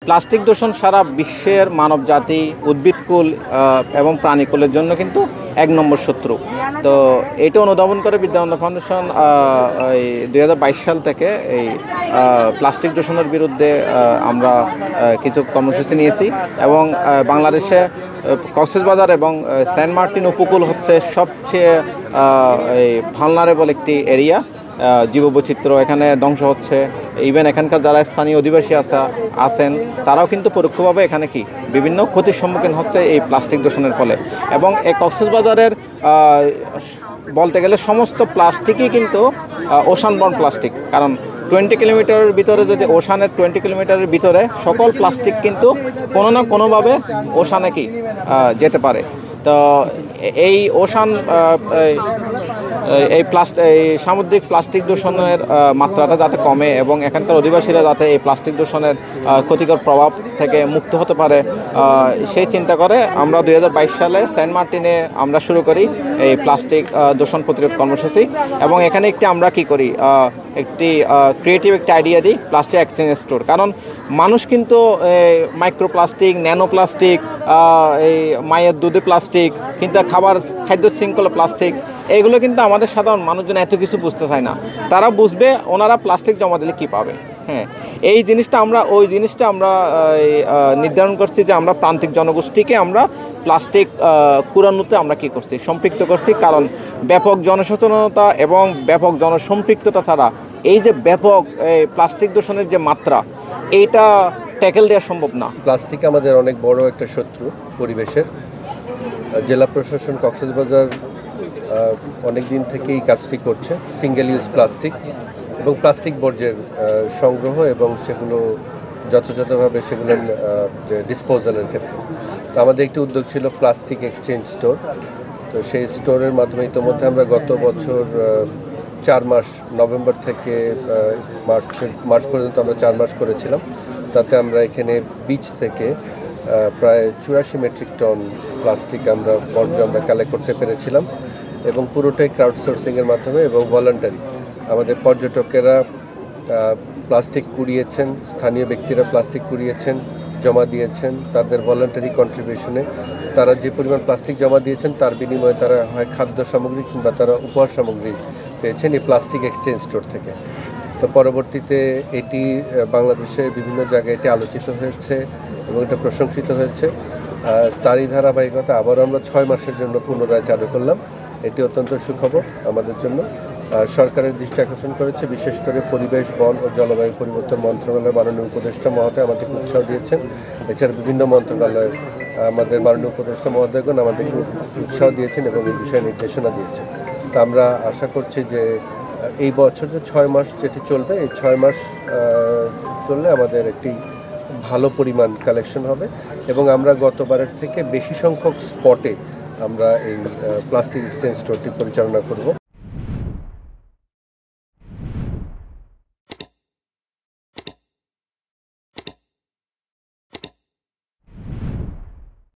Plastic দূষণ সারা বিশ্বের মানবজাতি, উদ্ভিদকুল এবং প্রাণীকুলের জন্য কিন্তু 1 নম্বর শত্রু। তো এইটা অনুধাবন করে বিদ্যানন্দ ফাউন্ডেশন এই 2022 সাল থেকে এই প্লাস্টিক দূষণের বিরুদ্ধে আমরা কিছু কর্মসূচি নিয়েছি এবং বাংলাদেশে কক্সবাজার এবং সেন্ট মার্টিন উপকূল হচ্ছে সবচেয়ে এই ভালনারেবল একটি এরিয়া। জীববৈচিত্র্য এখানে ধ্বংস হচ্ছে। ইভেন এখানকার যারা স্থানীয় অধিবাসী আছেন তারাও কিন্তু পরোক্ষভাবে এখানে কি বিভিন্ন ক্ষতির সম্মুখীন হচ্ছে এই প্লাস্টিক দূষণের ফলে। এবং এই কক্সবাজারের বলতে গেলে সমস্ত প্লাস্টিকই কিন্তু ওশানবর্ন প্লাস্টিক, কারণ 20 কিলোমিটারের ভিতরে যদি ওশানের 20 কিলোমিটারের ভিতরে সকল প্লাস্টিক কিন্তু কোনো না কোনোভাবে ওশানে কি যেতে পারে। তো এই ওশান এই সামুদ্রিক প্লাস্টিক দূষণের মাত্রাটা যাতে কমে এবং এখানকার অধিবাসীরা যাতে এই প্লাস্টিক দূষণের ক্ষতিকর প্রভাব থেকে মুক্ত হতে পারে, সেই চিন্তা করে আমরা 2022 সালে সেন্ট মার্টিনে আমরা শুরু করি এই প্লাস্টিক দূষণ প্রতিরোধ কর্মসূচি। এবং এখানে আমরা কি করি, একটি ক্রিয়েটিভ একটি আইডিয়া দিই, প্লাস্টিক এক্সচেঞ্জ স্টোর। কারণ মানুষ কিন্তু মাইক্রোপ্লাস্টিক, ন্যানো প্লাস্টিক, এই মায়ের দুধে প্লাস্টিক, কিন্তু খাদ্য শৃঙ্খলা প্লাস্টিক, এগুলো কিন্তু আমাদের সাধারণ মানুষজন এত কিছু বুঝতে চায় না। তারা বুঝবে ওনারা প্লাস্টিক জমা দিলে কী পাবে। হ্যাঁ, ওই জিনিসটা আমরা নির্ধারণ করছি যে আমরা প্রান্তিক জনগোষ্ঠীকে আমরা প্লাস্টিক কুড়ানোতে আমরা কী করছি, সম্পৃক্ত করছি। কারণ ব্যাপক জনসচেতনতা এবং ব্যাপক জনসম্পৃক্ততা ছাড়া এই যে ব্যাপক প্লাস্টিক দূষণের যে মাত্রা, এইটা ট্যাকেল দেওয়া সম্ভব না। প্লাস্টিক আমাদের অনেক বড় একটা শত্রু পরিবেশের। জেলা প্রশাসন কক্সবাজার অনেক দিন থেকেই কাজটি করছে, সিঙ্গেল ইউজ প্লাস্টিক এবং প্লাস্টিক বর্জ্যের সংগ্রহ এবং সেগুলো যথাযথভাবে সেগুলোর ডিসপোজালের ক্ষেত্রে। তো আমাদের একটি উদ্যোগ ছিল প্লাস্টিক এক্সচেঞ্জ স্টোর। তো সেই স্টোরের মাধ্যমে ইতিমধ্যে আমরা গত বছর 4 মাস, নভেম্বর থেকে মার্চ পর্যন্ত আমরা 4 মাস করেছিলাম। তাতে আমরা এখানে বিচ থেকে প্রায় 84 মেট্রিক টন প্লাস্টিক বর্জ্য আমরা কালেক্ট করতে পেরেছিলাম এবং পুরোটাই ক্রাউডসোর্সিংয়ের মাধ্যমে এবং ভলান্টারি। আমাদের পর্যটকেরা প্লাস্টিক কুড়িয়েছেন, স্থানীয় ব্যক্তিরা প্লাস্টিক কুড়িয়েছেন, জমা দিয়েছেন। তাদের ভলান্টারি কন্ট্রিবিউশনে তারা যে পরিমাণ প্লাস্টিক জমা দিয়েছেন তার বিনিময়ে তারা হয় খাদ্য সামগ্রী কিংবা তারা উপহার সামগ্রী পেয়েছেন এই প্লাস্টিক এক্সচেঞ্জ স্টোর থেকে। তো পরবর্তীতে এটি বাংলাদেশের বিভিন্ন জায়গায় এটি আলোচিত হয়েছে এবং এটা প্রশংসিত হয়েছে। তারই ধারাবাহিকতা আবার আমরা 6 মাসের জন্য পুনরায় চালু করলাম। এটি অত্যন্ত সুখবর আমাদের জন্য। সরকারের দৃষ্টি আকর্ষণ করেছে, বিশেষ করে পরিবেশ, বন ও জলবায়ু পরিবর্তন মন্ত্রণালয়ের মাননীয় উপদেষ্টা মহোদয় আমাদেরকে উৎসাহ দিয়েছেন। এছাড়া বিভিন্ন মন্ত্রণালয়ের আমাদের মাননীয় উপদেষ্টা মহোদয়গণ আমাদেরকে উৎসাহ দিয়েছেন এবং এই বিষয়ে নির্দেশনা দিয়েছেন। তো আমরা আশা করছি যে এই বছর যে 6 মাস যেটি চলবে, এই 6 মাস চললে আমাদের একটি ভালো পরিমাণ কালেকশন হবে এবং আমরা গতবারের থেকে বেশি সংখ্যক স্পটে আমরা এই প্লাস্টিক এক্সচেঞ্জ স্টোরটি পরিচালনা করব।